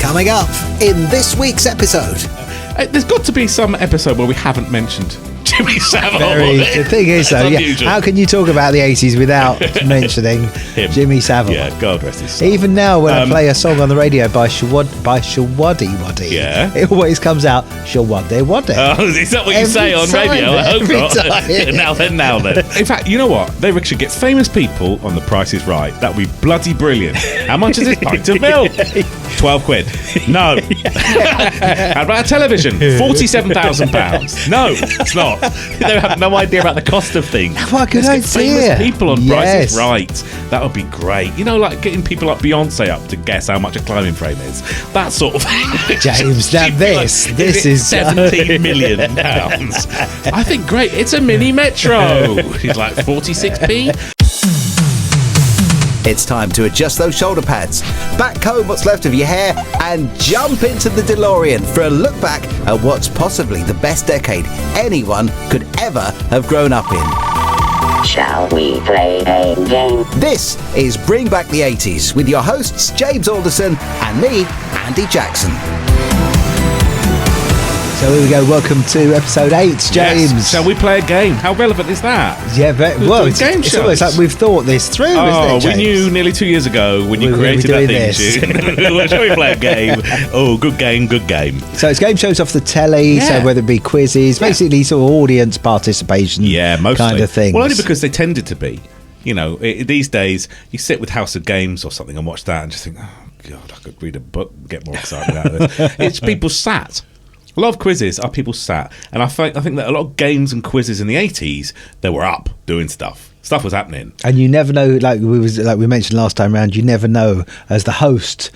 Coming up in this week's episode. There's got to be some episode where we haven't mentioned Jimmy Savile. The thing is, though, how can you talk about the 80s without mentioning him? Jimmy Savile? Yeah, God rest his soul. Even now, when I play a song on the radio by Shawaddy Waddy, it always comes out Shawaddy Waddy. Oh, is that what you say on radio? I hope not. Now then. In fact, you know what? They should get famous people on The Price is Right. That would be bloody brilliant. How much is this pint of milk? 12 quid. No. How about a television? £47,000. No, it's not. They have no idea about the cost of things. What could I see? Famous people on Price is Right. That would be great. You know, like getting people like Beyonce up to guess how much a climbing frame is. That sort of thing. James, now this is £17 million. I think great. It's a mini metro. He's like 46p. It's time to adjust those shoulder pads, backcomb what's left of your hair, and jump into the DeLorean for a look back at what's possibly the best decade anyone could ever have grown up in. Shall we play a game? This is Bring Back the 80s with your hosts James Alderson and me, Andy Jackson. So here we go, welcome to episode 8, James. Yes. Shall we play a game? How relevant is that? Yeah, it's almost like we've thought this through, isn't it, James? We knew nearly 2 years ago when you created that theme tune. Shall we play a game? Oh, good game. So it's game shows off the telly, so whether it be quizzes, basically sort of audience participation mostly. Kind of things. Well, only because they tended to be. You know, these days, you sit with House of Games or something and watch that and just think, oh, God, I could read a book and get more excited out of this. It's people sat. A lot of quizzes are people sat, and I think that a lot of games and quizzes in the 80s, they were up doing stuff. Stuff was happening, and you never know. Like we mentioned last time round, you never know as the host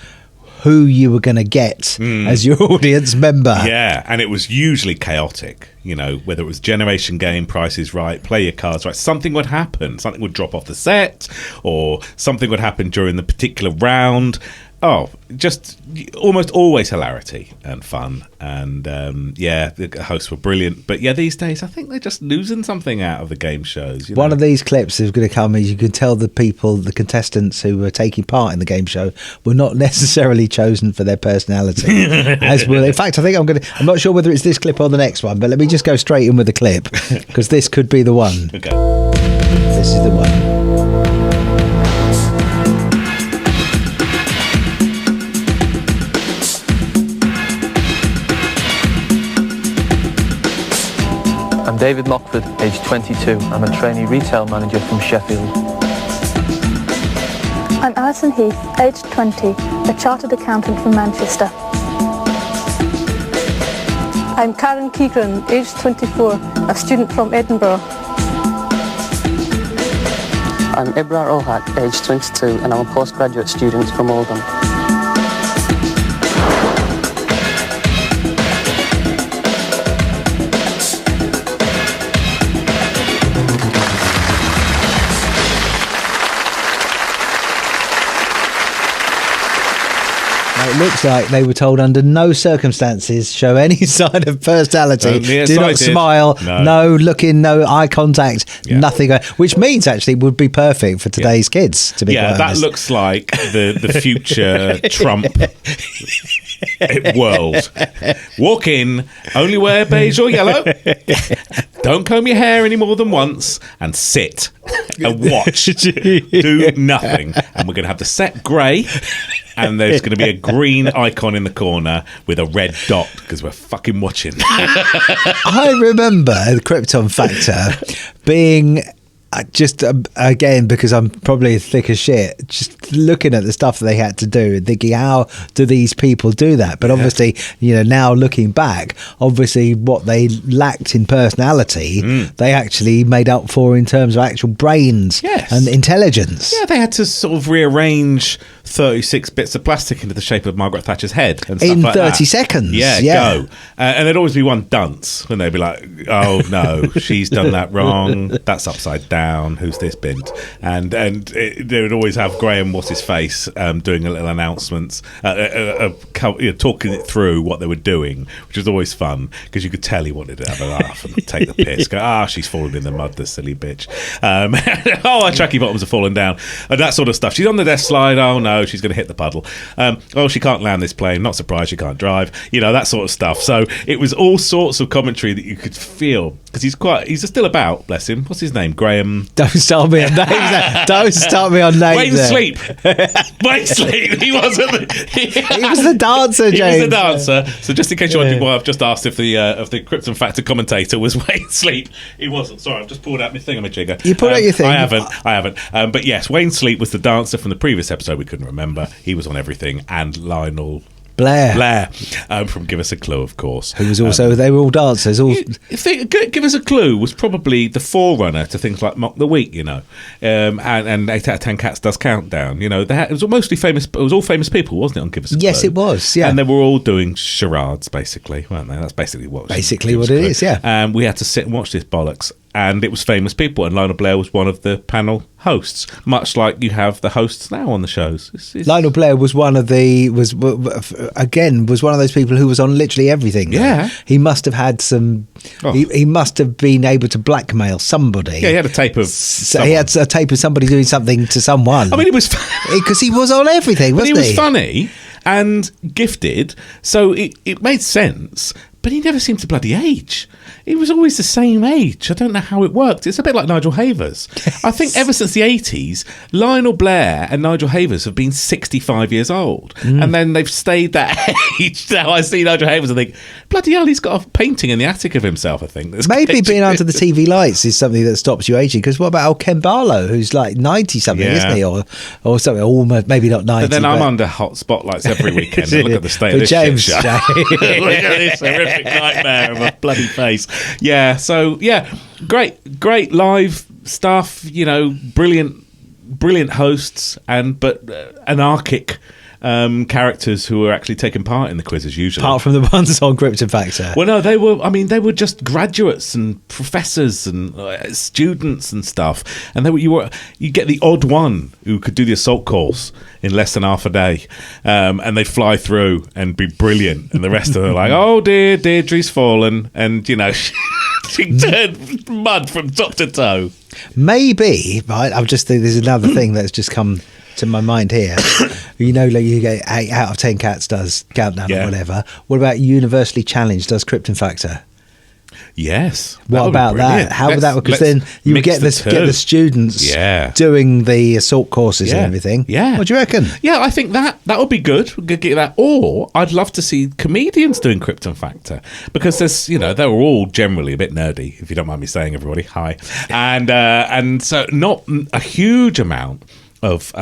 who you were going to get as your audience member. Yeah, and it was usually chaotic. You know, whether it was Generation Game, Price is Right, Play Your Cards Right, something would happen. Something would drop off the set, or something would happen during the particular round. Oh, just almost always hilarity and fun. And, the hosts were brilliant. But, these days, I think they're just losing something out of the game shows. One of these clips is going to come as you can tell the contestants who were taking part in the game show were not necessarily chosen for their personality. As well. In fact, I think I'm not sure whether it's this clip or the next one, but let me just go straight in with the clip because this could be the one. Okay. This is the one. I'm David Mockford, aged 22. I'm a trainee retail manager from Sheffield. I'm Alison Heath, aged 20, a chartered accountant from Manchester. I'm Karen Keegren, aged 24, a student from Edinburgh. I'm Ibrar Olhak, aged 22, and I'm a postgraduate student from Oldham. It looks like they were told under no circumstances show any sign of personality. Do not smile, no looking, no eye contact, nothing. Which means actually would be perfect for today's kids. To be quite that honest. looks like the future Trump world. Walk in, only wear beige or yellow. Don't comb your hair any more than once, and sit and watch. Do nothing, and we're going to have the set grey. And there's going to be a green icon in the corner with a red dot because we're fucking watching. I remember the Krypton Factor being just, again, because I'm probably thick as shit, just looking at the stuff that they had to do and thinking, how do these people do that? But obviously, now looking back, obviously what they lacked in personality, they actually made up for in terms of actual brains and intelligence. Yeah, they had to sort of rearrange 36 bits of plastic into the shape of Margaret Thatcher's head and stuff in like 30 seconds. Yeah. Go. And there'd always be one dunce when they'd be like, oh no, she's done that wrong, that's upside down. down, who's this bint, and they would always have Graham, what's his face, doing a little announcements, talking it through what they were doing, which was always fun because you could tell he wanted to have a laugh and take the piss. Go, she's fallen in the mud, the silly bitch. Our tracky bottoms are falling down, and that sort of stuff. She's on the death slide. Oh no, she's going to hit the puddle. She can't land this plane. Not surprised she can't drive. That sort of stuff. So it was all sorts of commentary that you could feel, because he's still about, bless him. What's his name? Graham. Don't start me on names. Don't start me on names. Wayne Sleep. Wayne Sleep. He wasn't. He was the dancer, James. He was the dancer. So just in case you're wondering why I've just asked if the Krypton Factor commentator was Wayne Sleep, he wasn't. Sorry, I've just pulled out my thingamajigger. You pulled out your thing. I haven't. But yes, Wayne Sleep was the dancer from the previous episode we couldn't remember. He was on everything, and Lionel Blair, from Give Us a Clue, of course. Who was also, they were all dancers. Give Us a Clue was probably the forerunner to things like Mock the Week, and 8 out of 10 Cats Does Countdown. It was mostly famous. It was all famous people, wasn't it, on Give Us a Clue? Yes, it was, yeah. And they were all doing charades, basically, weren't they? That's basically what it is, yeah. We had to sit and watch this bollocks. And it was famous people, and Lionel Blair was one of the panel hosts, much like you have the hosts now on the shows. Lionel Blair was one of was one of those people who was on literally everything. Yeah, he must have had some. Oh. He must have been able to blackmail somebody. Yeah, he had a tape of. He had a tape of somebody doing something to someone. I mean, it was because he was on everything, wasn't he? He was funny and gifted, so it made sense. But he never seemed to bloody age. He was always the same age. I don't know how it worked. It's a bit like Nigel Havers. Yes. I think ever since the 80s, Lionel Blair and Nigel Havers have been 65 years old. And then they've stayed that age. Now I see Nigel Havers and think, bloody hell, he's got a painting in the attic of himself, I think. Maybe being under the TV lights is something that stops you aging. Because what about old Ken Barlow, who's like 90-something, isn't he? Or something, almost, maybe not 90. But then I'm under hot spotlights every weekend. Look at the state of this James, shit show. Look at this horrific nightmare of a bloody face. Yeah, so yeah, great live stuff. Brilliant hosts, but anarchic characters who were actually taking part in the quizzes usually. Apart from the ones on Krypton Factor. Well, no, they were just graduates and professors and students and stuff. And you get the odd one who could do the assault course in less than half a day, and they'd fly through and be brilliant. And the rest of them are like, oh dear, Deirdre's fallen, and she turned mud from top to toe. Maybe, right? I'm just thinking there's another thing that's just come to my mind here. Like you get 8 out of 10 Cats Does Countdown or whatever. What about Universally Challenged Does Krypton Factor? Yes. What about that? How would that work? Because then you would get the students doing the assault courses and everything. Yeah. What do you reckon? Yeah, I think that would be good. We could get that. Or I'd love to see comedians doing Krypton Factor, because there's, they were all generally a bit nerdy, if you don't mind me saying, everybody. Hi. And so not a huge amount of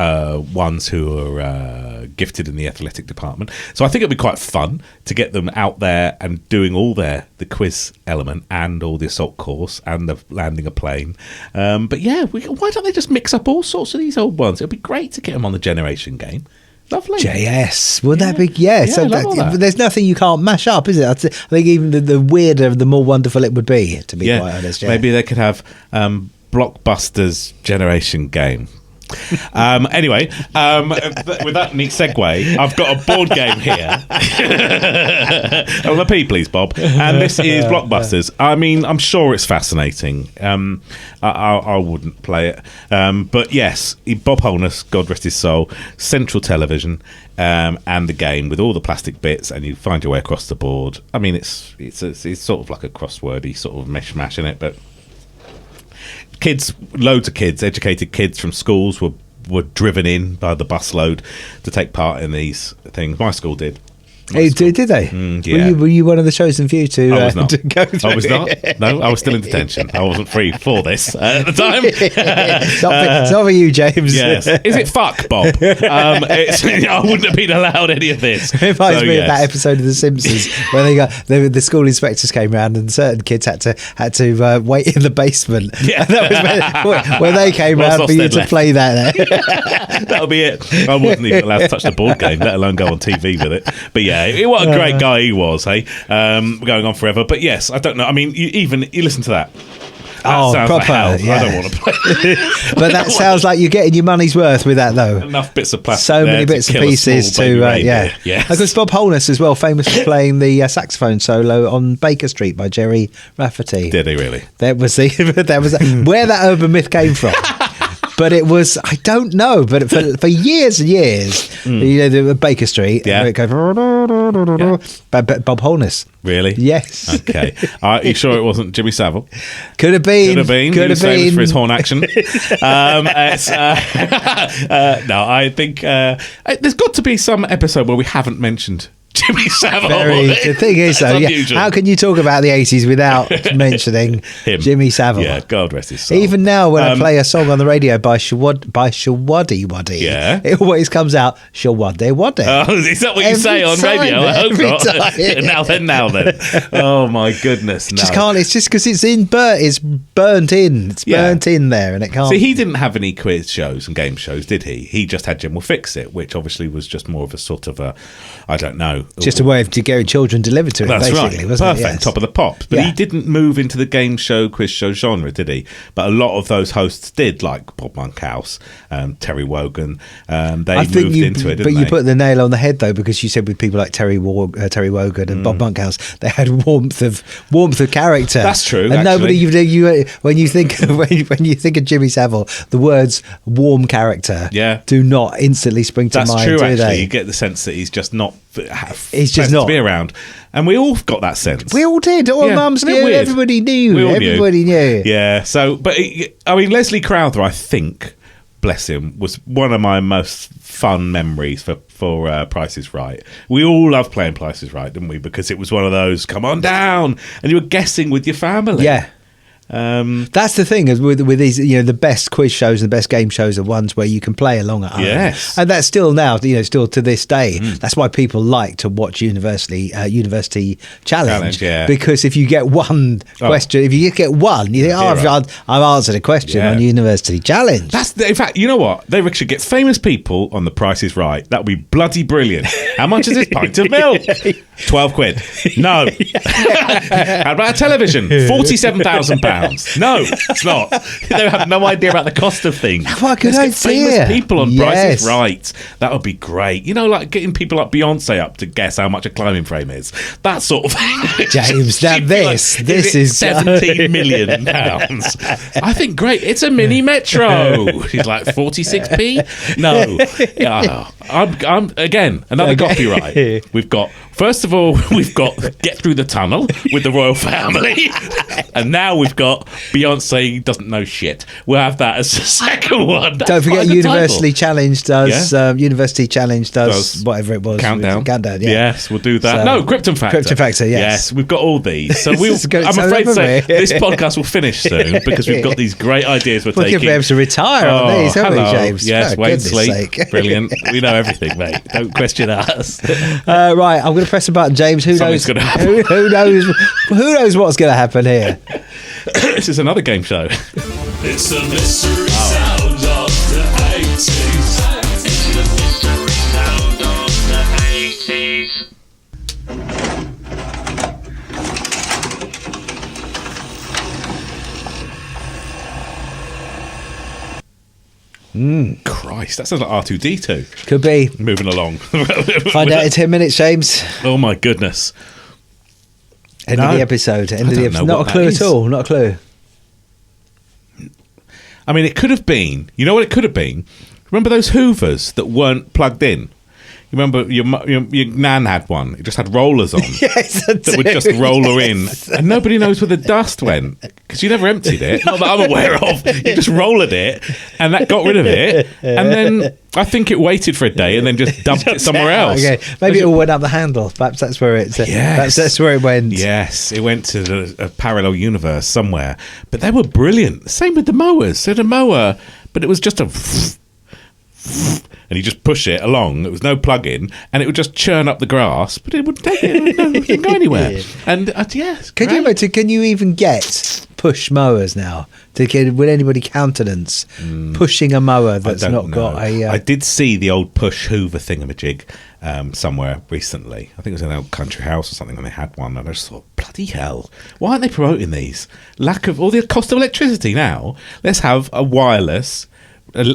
ones who are gifted in the athletic department. So I think it'd be quite fun to get them out there and doing all the quiz element and all the assault course and the landing a plane. But yeah, why don't they just mix up all sorts of these old ones? It'd be great to get them on the Generation Game. Lovely. JS. Would that be? Yeah. So that. There's nothing you can't mash up, is it? I think even the weirder, the more wonderful it would be, to be quite honest. Yeah. Maybe they could have Blockbusters Generation Game. Anyway, with that neat segue, I've got a board game here. On the P, please, Bob. And this is Blockbusters. I mean, I'm sure it's fascinating. I wouldn't play it, but yes, Bob Holness, God rest his soul, Central Television, and the game with all the plastic bits, and you find your way across the board. I mean, it's sort of like a crosswordy sort of mishmash in it, but. Loads of kids, educated kids from schools were driven in by the busload to take part in these things. My school did. Did they? Yeah. Were you one of the chosen few to, I was not. To go through? I was not. No, I was still in detention. I wasn't free for this at the time. It's not for you, James. Yes. Is it fuck, Bob? I wouldn't have been allowed any of this. It reminds me of that episode of The Simpsons when the school inspectors came round and certain kids had to wait in the basement. Yeah. And that was when they came round for you to play that. That'll be it. I wasn't even allowed to touch the board game, let alone go on TV with it. But yeah. What a great guy he was, hey? Going on forever. But yes, I don't know. I mean, you listen to that. Oh, sounds proper, like hell. yeah. I don't want to play. But that sounds like you're getting your money's worth with that, though. Enough bits of plastic. So many there bits to and kill a pieces small to, baby reindeer. yeah. Yes. Of course, Bob Holness as well, famous for playing the saxophone solo on Baker Street by Jerry Rafferty. Did he really? That was where that urban myth came from. But it was, I don't know, but for years and years, you know, the Baker Street, Yeah. it goes, Bob Holness. Really? Yes. Okay. Are you sure it wasn't Jimmy Savile? Could have been. Could have been. Could He was have famous been. for his horn action. No, I think there's got to be some episode where we haven't mentioned Jimmy Savile. The thing is, though, That's yeah, unusual. how can you talk about the 80s without mentioning Him. Jimmy Savile? Yeah, God rest his soul. Even now, when I play a song on the radio by Shawaddy Waddy, Yeah. it always comes out Shawaddy Waddy. Oh, is that what you Every say on time, radio? I hope every not. time. now then. Oh my goodness. No. Just can't. It's just because it's burnt in. It's Yeah. burnt in there, and it can't. See, he didn't have any quiz shows and game shows, did he? He just had Jim Will Fix It, which obviously was just more of a sort of a, I don't know. just a way of to get children delivered to it. That's basically, right. wasn't Perfect. it? Yes. Top of the pops. But Yeah. he didn't move into the game show, quiz show genre, did he? But a lot of those hosts did, like Bob Monkhouse, Terry Wogan. They moved into it, didn't but they? you put the nail on the head though, because you said with people like Terry Wogan and Bob Monkhouse, they had warmth of character. That's true, And nobody, actually. you when you think when you think of Jimmy Savile, the words warm character, Yeah. do not instantly spring to That's mind. true, do actually. they? You get the sense that he's just not He's just pleasant not. to be around. And we all got that sense. We all did. All Yeah, mums isn't it knew. weird? Everybody knew. We all Everybody knew. Yeah, so, but I mean, Leslie Crowther, I think, bless him, was one of my most fun memories for Price is Right. We all loved playing Price is Right, didn't we? Because it was one of those, come on down, and you were guessing with your family. Yeah. That's the thing is with these, you know, the best quiz shows and the best game shows are ones where you can play along at home. Yes. And that's still now, you know, still to this day. That's why people like to watch University Challenge. Yeah. Because if you get one question, if you get one, you think, I've answered a question Yeah. on University Challenge. In fact, you know what? They should get famous people on The Price is Right. That would be bloody brilliant. How much is this pint of milk? 12 quid. No. How about a television? £47,000. No, it's not. They have no idea about the cost of things. What a good Let's get idea. famous people on Price Yes. is Right. That would be great. You know, like getting people like Beyonce up to guess how much a climbing frame is. That sort of thing. James, now She'd be this is £17 million. I think great. It's a mini metro. She's like 46p. No, yeah, I'm again another copyright. We've got first of all Get Through the Tunnel with the royal family, and now we've got Beyonce doesn't know shit. We'll have that as the second one. That's Don't forget quite a good University title. Challenge does Yeah. University Challenge does Does whatever it was. Countdown. Countdown, yeah. Yes, we'll do that. So- No, Krypton Factor. Krypton Factor, yes. Yes, we've got all these. So This is good. I'm So afraid to say lovely. this podcast will finish soon because we've got these great ideas we're We're going taking. to be able to retire on these, haven't we, hello. James? Yes, For Wayne goodness Sleep. sake. Brilliant. We know everything, mate. Don't question us. Right, I'm going to press a button, James. Who Something's knows? gonna happen. Who knows? Who knows what's going to happen here? This is another game show. It's the mystery sound of the 80s. It's the mystery sound of the 80s. Christ, that sounds like R2D2. Could be. Moving along. Find out in 10 minutes, James. Oh my goodness. End of the episode. End of the don't episode. know Not what a clue that at is. all. Not a clue. I mean, it could have been. You know what it could have been? Remember those hoovers that weren't plugged in? You remember your nan had one. It just had rollers on. Yes, I That would do. just roll her in. And nobody knows where the dust went. Because you never emptied it. Not that I'm aware of. You just rolled it. And that got rid of it. And then I think it waited for a day and then just dumped it somewhere else. Okay. Maybe it all went up the handle. Perhaps that's where it's. Yes. Perhaps that's where it went. Yes, it went to a parallel universe somewhere. But they were brilliant. Same with the mowers. So the mower, but it was just a... And you just push it along. There was no plug-in, and it would just churn up the grass, but it would take it. It wouldn't go anywhere. And yes, Can you even get push mowers now? Would anybody countenance pushing a mower that's I not don't got know. a... I did see the old push hoover thingamajig somewhere recently. I think it was in an old country house or something, and they had one, and I just thought, bloody hell, why aren't they promoting these? Lack of all the cost of electricity now. Let's have a wireless,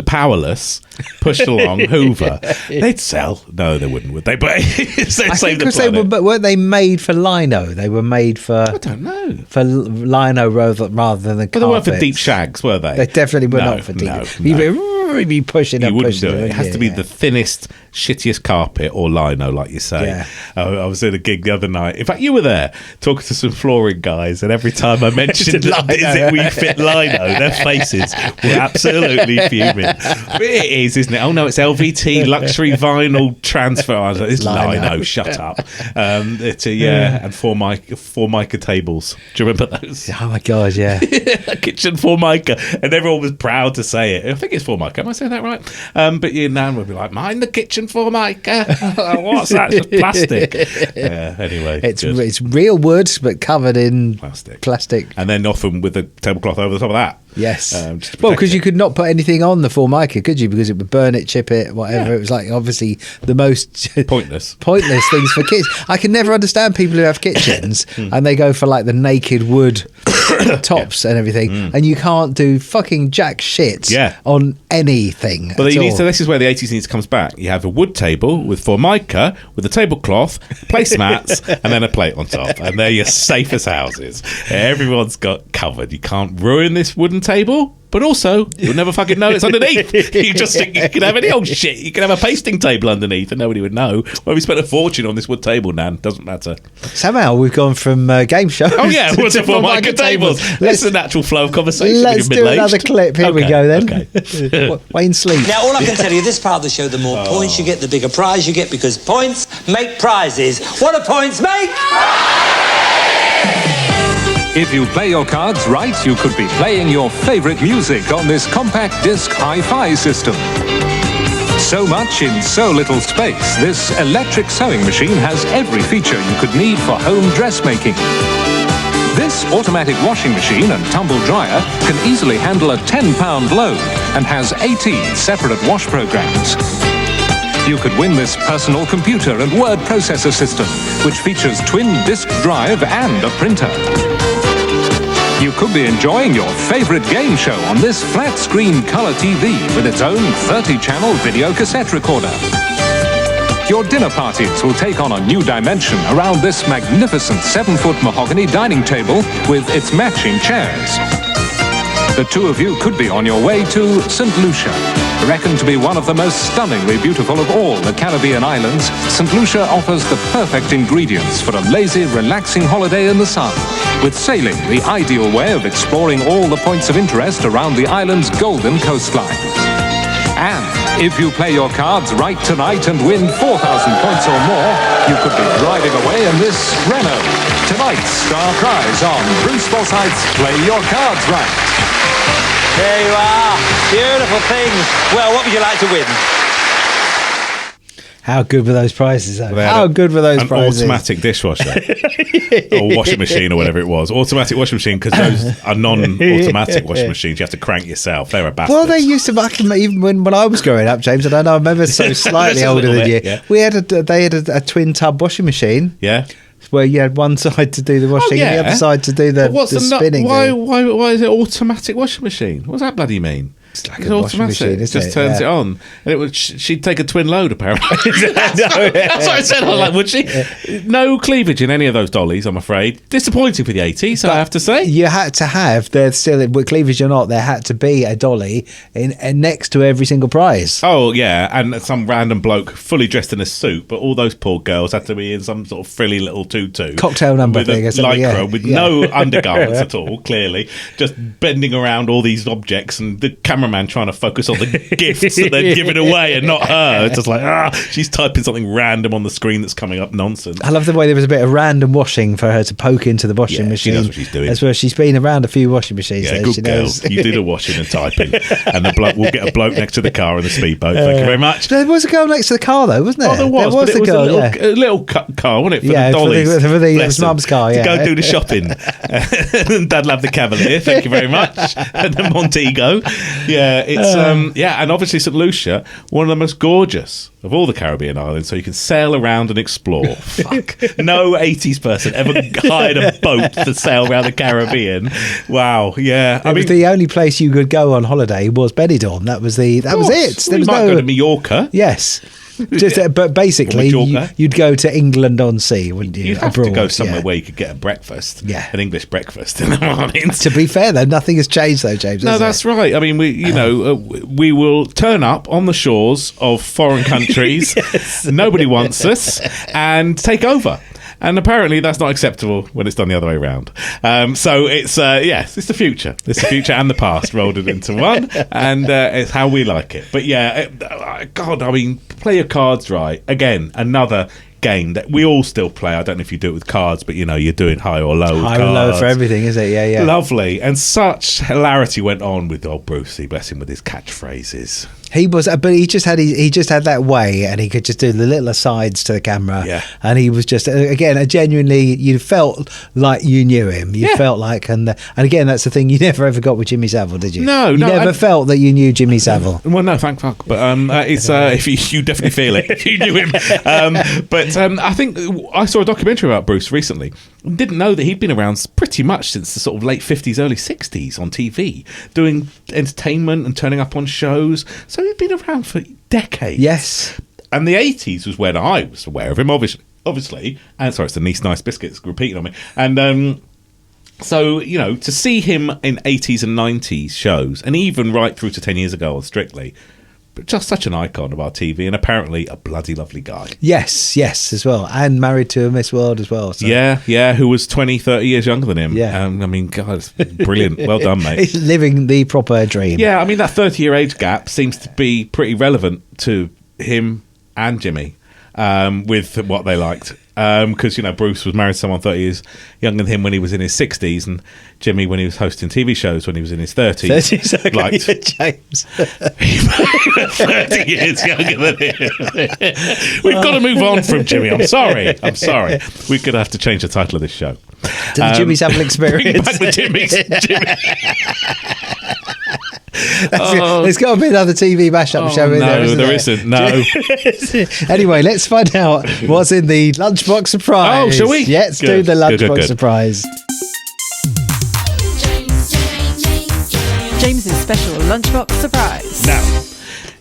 powerless, pushed along Hoover. They'd sell. No, they wouldn't, would they? But they'd save the planet. But weren't they made for lino? They were made for... I don't know. For lino rather than carpet. But they weren't for deep shags, were they? They definitely were not for deep. You'd be pushing you and wouldn't pushing. do it. It has to be the thinnest, shittiest carpet or lino, like you say. Yeah. I was at a gig the other night. In fact, you were there talking to some flooring guys, and every time I mentioned that, is it we fit lino, their faces were absolutely fuming. But it is, isn't it? Oh no, it's LVT luxury vinyl transfer. I was like, it's lino. Shut up. And Formica tables. Do you remember those? Oh my god, yeah. Kitchen Formica, and everyone was proud to say it. I think it's Formica. Am I saying that right? But Nan would be like, "Mind the kitchen Formica." What's that? It's just plastic. Anyway, it's real wood but covered in plastic, and then often with a tablecloth over the top of that. Yes. Because you could not put anything on the Formica, could you? Because it would burn it, chip it, whatever. Yeah. It was like obviously the most pointless things for kitchens. I can never understand people who have kitchens and they go for like the naked wood tops and everything, and you can't do fucking jack shit on anything. But this is where the 80s comes back. You have a wood table with Formica, with a tablecloth, placemats, and then a plate on top, and they're your safe as houses. Everyone's got covered. You can't ruin this wooden table, but also you'll never fucking know it's underneath. You just think you can have any old shit. You can have a pasting table underneath and nobody would know. Well, we spent a fortune on this wood table, Nan. Doesn't matter. Somehow we've gone from game show. Oh yeah, to Formica tables. That's the natural flow of conversation. Let's do another clip. Here we go then. Okay. Wayne Sleep. Now, all I can tell you, this part of the show, the more points you get, the bigger prize you get, because points make prizes. What do points make? If you play your cards right, you could be playing your favorite music on this compact disc hi-fi system. So much in so little space, this electric sewing machine has every feature you could need for home dressmaking. This automatic washing machine and tumble dryer can easily handle a 10-pound load and has 18 separate wash programs. You could win this personal computer and word processor system, which features twin disk drive and a printer. You could be enjoying your favorite game show on this flat-screen color TV with its own 30-channel video cassette recorder. Your dinner parties will take on a new dimension around this magnificent 7-foot mahogany dining table with its matching chairs. The two of you could be on your way to St. Lucia. Reckoned to be one of the most stunningly beautiful of all the Caribbean islands, St. Lucia offers the perfect ingredients for a lazy, relaxing holiday in the sun, with sailing the ideal way of exploring all the points of interest around the island's golden coastline. And if you play your cards right tonight and win 4,000 points or more, you could be driving away in this Renault. Tonight's star prize on Bruce Forsyth's Play Your Cards Right. There you are. Beautiful things. Well, what would you like to win? How good were those prizes, though? How good were those prizes? An automatic dishwasher. Or washing machine or whatever it was. Automatic washing machine, because those are non-automatic washing machines. You have to crank yourself. They're a bastard. Well, they used to, even when I was growing up, James, and I know I'm ever so slightly older than you, they had a twin tub washing machine. Yeah. Where you had one side to do the washing and the other side to do the spinning. Why is it automatic washing machine? What does that bloody mean? It's like a washing machine, it just turns it on, and it would. She'd take a twin load apparently. That's what I said. I was like, would she? No cleavage in any of those dollies, I'm afraid. Disappointing for the 80s, I have to say. You had to have. They're still with cleavage or not. There had to be a dolly next to every single prize. Oh yeah, and some random bloke fully dressed in a suit, but all those poor girls had to be in some sort of frilly little tutu, cocktail number with thing, a lycra with no undergarments at all. Clearly, just bending around all these objects, and the camera cameraman trying to focus on the gifts that they're giving away and not her. It's just like, she's typing something random on the screen that's coming up nonsense. I love the way there was a bit of random washing for her to poke into the washing machine. She knows what she's doing. As well, she's been around a few washing machines. Yeah, there. good She girl. knows. You do the washing and typing. And the bloke will get a bloke next to the car in the speedboat. Thank you very much. There was a girl next to the car, though, wasn't there? Oh, there was. There was but a it girl, was a little car, wasn't it? For the dollies. for the Bless them. mum's car, yeah. To go do the shopping. And Dad'll have the Cavalier, thank you very much. And the Montego. Yeah, it's and obviously St Lucia, one of the most gorgeous of all the Caribbean islands, so you can sail around and explore. Fuck. No 80s person ever hired a boat to sail around the Caribbean. Wow, yeah. I mean, the only place you could go on holiday was Benidorm. That was it. There you was might go to Mallorca. Yes. But basically, you'd go to England on sea, wouldn't you? You'd have to go somewhere where you could get a breakfast. Yeah. An English breakfast in the mornings. To be fair, though, nothing has changed, though, James. No, that's right. I mean, we will turn up on the shores of foreign countries. Nobody wants us, and take over. And apparently that's not acceptable when it's done the other way around. So it's it's the future. It's the future and the past rolled it into one, and it's how we like it. But God, I mean, play your cards right. Again, another game that we all still play. I don't know if you do it with cards, but you're doing high or low. High or low for everything, is it? Yeah. Lovely. And such hilarity went on with old Brucey, bless him, with his catchphrases. He was, but he just had that way, and he could just do the little asides to the camera. Yeah. And he was just again, genuinely, you felt like you knew him. You felt like, and again, that's the thing you never ever got with Jimmy Savile, did you? No, you never felt that you knew Jimmy Savile. Well, no, thank fuck. But it's if you definitely feel it if you knew him. But I think I saw a documentary about Bruce recently. Didn't know that he'd been around pretty much since the sort of late 50s, early 60s on TV, doing entertainment and turning up on shows. So he'd been around for decades. Yes. And the 80s was when I was aware of him, obviously. And sorry, it's the Nice Nice Biscuits repeating on me. And so, to see him in 80s and 90s shows, and even right through to 10 years ago on Strictly, but just such an icon of our TV, and apparently a bloody lovely guy. Yes, as well. And married to a Miss World as well. So. Yeah, who was 20, 30 years younger than him. Yeah. I mean, God, it's brilliant. Well done, mate. He's living the proper dream. Yeah, I mean, that 30-year age gap seems to be pretty relevant to him and Jimmy with what they liked. Because, Bruce was married to someone 30 years younger than him when he was in his 60s, and Jimmy when he was hosting TV shows when he was in his 30s. 30s, liked James. 30 years younger than him. We've got to move on from Jimmy. I'm sorry. We're going to have to change the title of this show. To the Jimmy Savile Experience. Bring back the Jimmy. There's got to be another TV mashup show in there. No, there isn't. No. Anyway, let's find out what's in the lunchbox surprise. Oh, shall we? Let's do the lunchbox surprise. James's special lunchbox surprise. Now,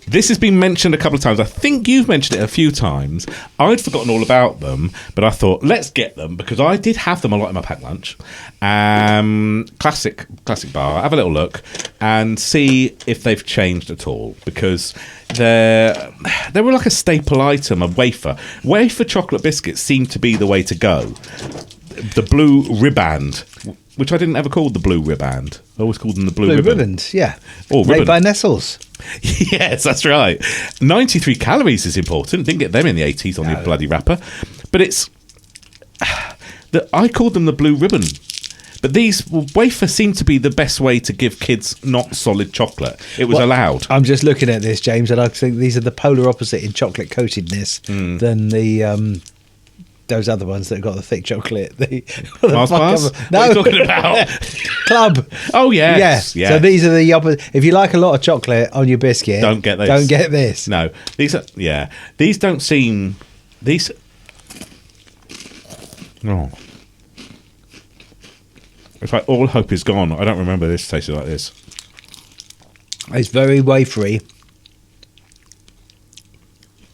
this has been mentioned a couple of times. I think you've mentioned it a few times. I'd forgotten all about them, but I thought, let's get them, because I did have them a lot in my packed lunch. Classic bar. Have a little look and see if they've changed at all, because they were like a staple item, a wafer. Wafer chocolate biscuits seem to be the way to go. The blue riband, which I didn't ever call the blue riband. I always called them the blue ribbon. Ribbons, yeah. Oh, made by Nestles. Yes, that's right. 93 calories is important. Didn't get them in the 80s on the bloody wrapper. But it's... I called them the blue ribbon. But these wafer seem to be the best way to give kids not solid chocolate. It was allowed. I'm just looking at this, James, and I think these are the polar opposite in chocolate coatedness than the... those other ones that got the thick chocolate. Mars bars? No. What are you talking about? Club. Oh, yes. Yeah. So these are the opposite. If you like a lot of chocolate on your biscuit, don't get this. Don't get this. No. These are, these don't seem... These... Oh. It's like all hope is gone. I don't remember this tasting like this. It's very wafery.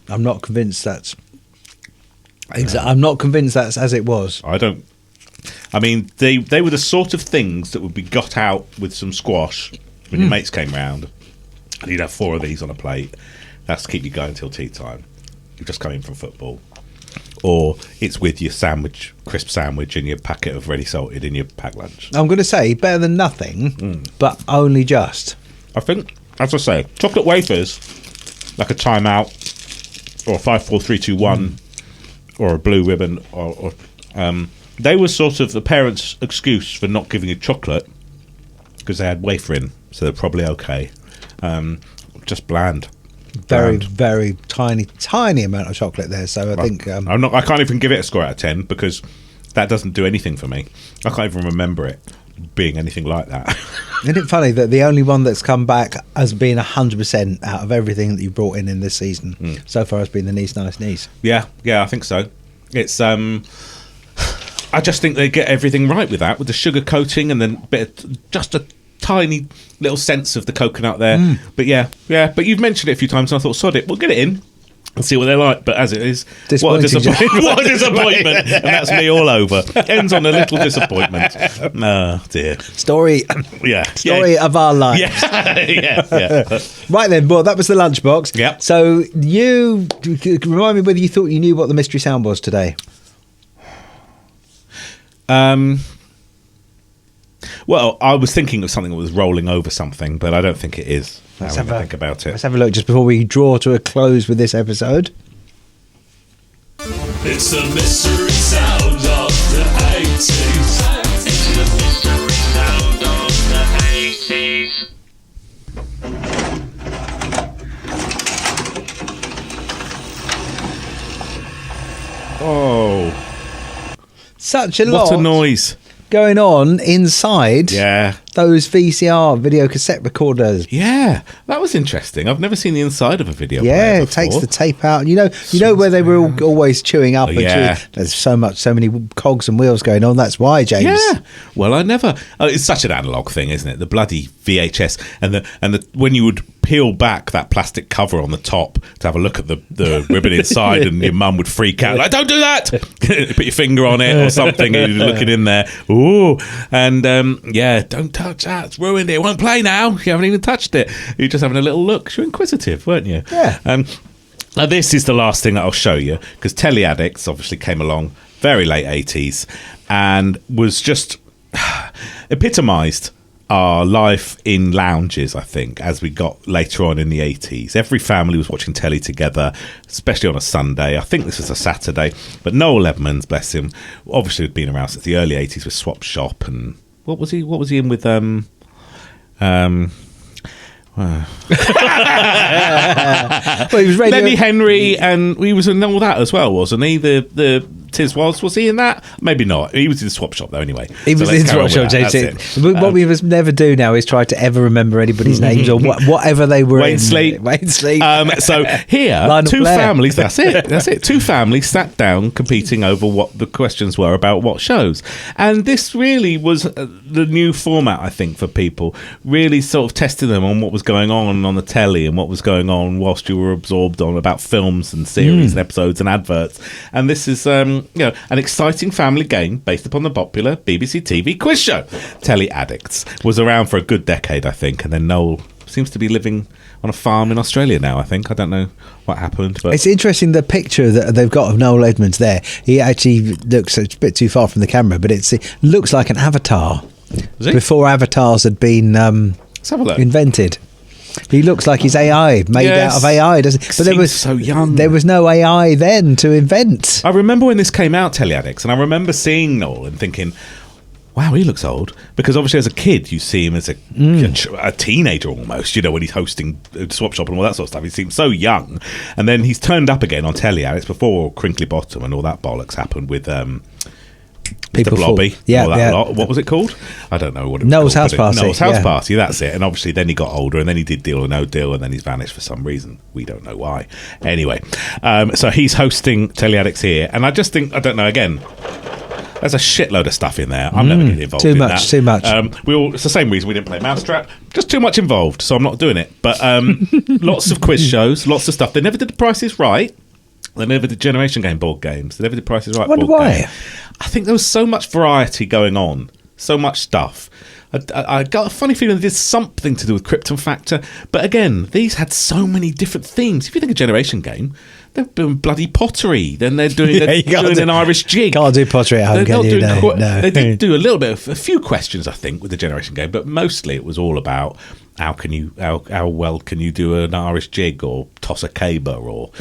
I'm not convinced that's... I'm not convinced that's as it was. I mean, they were the sort of things that would be got out with some squash when your mates came round, and you'd have 4 of these on a plate. That's to keep you going till tea time. You've just come in from football. Or it's with your sandwich, crisp sandwich, and your packet of ready salted in your packed lunch. I'm going to say better than nothing, but only just. I think as I say, chocolate wafers, like a timeout, or a 5, 4, 3, 2, 1, or a blue ribbon, or they were sort of the parents' excuse for not giving you chocolate because they had wafer in, so they're probably okay. Just bland. Very tiny amount of chocolate there. So I think I can't even give it a score out of 10 because that doesn't do anything for me. I can't even remember it being anything like that. Isn't it funny that the only one that's come back as being 100% out of everything that you brought in this season so far has been the Nice Nice Nice? Yeah, I think so. It's I just think they get everything right with that, with the sugar coating and then just a tiny little sense of the coconut there. But but you've mentioned it a few times and I thought, sod it, we'll get it in and see what they're like. But as it is, what a disappointment. What a disappointment. And that's me all over. Ends on a little disappointment. Oh dear. Story of our life. Yeah. Right then, well, that was the lunchbox. Yep. So you remind me whether you thought you knew what the mystery sound was today. Well, I was thinking of something that was rolling over something, but I don't think it is. Let's think about it. Let's have a look just before we draw to a close with this episode. It's the mystery sound of the 80s. It's the mystery sound of the 80s. Oh. Such a lot. What a noise. Going on inside those VCR video cassette recorders. Yeah, that was interesting. I've never seen the inside of a video player before. It takes the tape out. You know where they were always chewing up. There's so many cogs and wheels going on. That's why, James. Yeah. Well, I never. It's such an analog thing, isn't it? The bloody VHS and the when you would peel back that plastic cover on the top to have a look at the ribbon inside, and your mum would freak out like, "Don't do that!" Put your finger on it or something, and you're looking in there. Ooh, and don't touch that. It's ruined it. It won't play now. You haven't even touched it. You're just having a little look. You're inquisitive, weren't you? Yeah. Now this is the last thing that I'll show you because Telly Addicts obviously came along very late 80s and was just epitomised our life in lounges, I think, as we got later on in the 80s. Every family was watching telly together, especially on a Sunday. I think this was a Saturday. But Noel Edmonds, bless him, obviously had been around since the early 80s with Swap Shop. And what was he in with? Well, he was Lemmy Henry, and he was in all that as well, wasn't he? The Tiz was he in that? Maybe not. He was in Swap Shop though. Anyway, he was in Swap Shop. What we must never do now is try to ever remember anybody's names or whatever they were. Wayne Sleep. So here, two families. That's it. Two families sat down competing over what the questions were about what shows, and this really was the new format, I think, for people. Really sort of testing them on what was going on the telly and what was going on whilst you were absorbed on about films and series and episodes and adverts. And this is an exciting family game based upon the popular BBC TV quiz show. Telly Addicts was around for a good decade, I think, and then Noel seems to be living on a farm in Australia now, I think. I don't know what happened. But it's interesting, the picture that they've got of Noel Edmonds there. He actually looks a bit too far from the camera, but it looks like an avatar. Before avatars had been let's have a look. Invented. He looks like he's AI, made out of AI, doesn't he? But there was so young. There was no AI then to invent. I remember when this came out, Telly Addicts, and I remember seeing Noel and thinking, wow, he looks old. Because obviously as a kid, you see him as a teenager almost, when he's hosting Swap Shop and all that sort of stuff. He seems so young. And then he's turned up again on Telly Addicts before Crinkly Bottom and all that bollocks happened with... People the Blobby, lot. What was it called? I don't know what it was. Noel's House Party. Noel's House Party, that's it. And obviously then he got older and then he did Deal or No Deal and then he's vanished for some reason. We don't know why. Anyway, so he's hosting Telly Addicts here. And I just think, I don't know, again, there's a shitload of stuff in there. I'm never getting involved in that. Too much. It's the same reason we didn't play Mousetrap. Just too much involved, so I'm not doing it. But lots of quiz shows, lots of stuff. They never did The Price is Right. They never did Generation Game board games. They never did Price is Right board why? game. I think there was so much variety going on, so much stuff. I got a funny feeling they did something to do with Krypton Factor. But again, these had so many different themes. If you think of Generation Game, they're doing bloody pottery. Then they're doing, an Irish jig. Can't do pottery at home, can you? No. They did do a few questions, I think, with the Generation Game. But mostly it was all about how well can you do an Irish jig or toss a caber or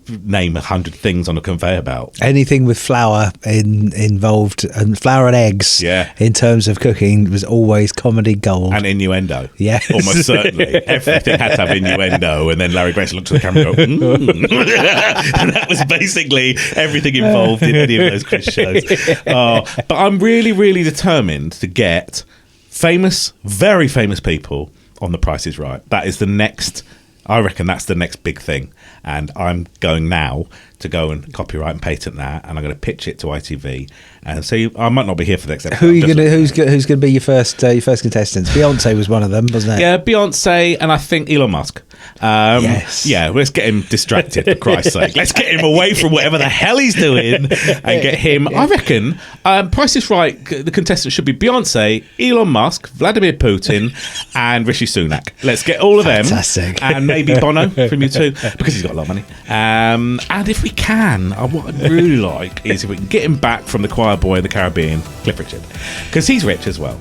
name 100 things on a conveyor belt? Anything with flour involved, and flour and eggs, in terms of cooking, was always comedy gold. And innuendo. Yeah. Almost certainly. Everything had to have innuendo. And then Larry Grayson looked at the camera and go, and that was basically everything involved in any of those quiz shows. But I'm really, really determined to get famous, very famous people on The Price is Right. That is the next, I reckon that's the next big thing. And I'm going now to go and copyright and patent that, and I'm going to pitch it to ITV. And so I might not be here for the next episode. Who's going to be your first contestants? Beyonce was one of them, wasn't it? Yeah, Beyonce, and I think Elon Musk. Yes. Yeah, let's get him distracted, for Christ's sake. Let's get him away from whatever the hell he's doing and get him. I reckon Price is Right, the contestants should be Beyonce, Elon Musk, Vladimir Putin, and Rishi Sunak. Let's get all of them. Fantastic. And maybe Bono from U2, because he's got a lot of money. And if we can, what I'd really like is if we can get him back from the choir boy in the Caribbean, Cliff Richard, because he's rich as well.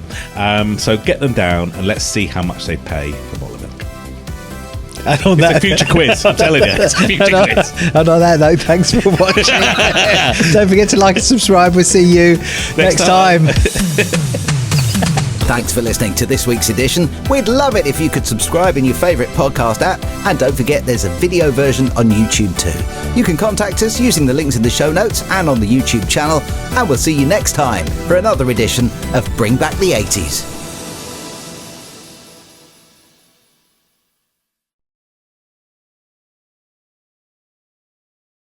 So get them down and let's see how much they pay for bottle of milk. And on It's a future quiz, I'm telling you. It's a future quiz. And on that note, thanks for watching. Don't forget to like and subscribe. We'll see you next time. Thanks for listening to this week's edition. We'd love it if you could subscribe in your favourite podcast app. And don't forget, there's a video version on YouTube too. You can contact us using the links in the show notes and on the YouTube channel. And we'll see you next time for another edition of Bring Back the 80s.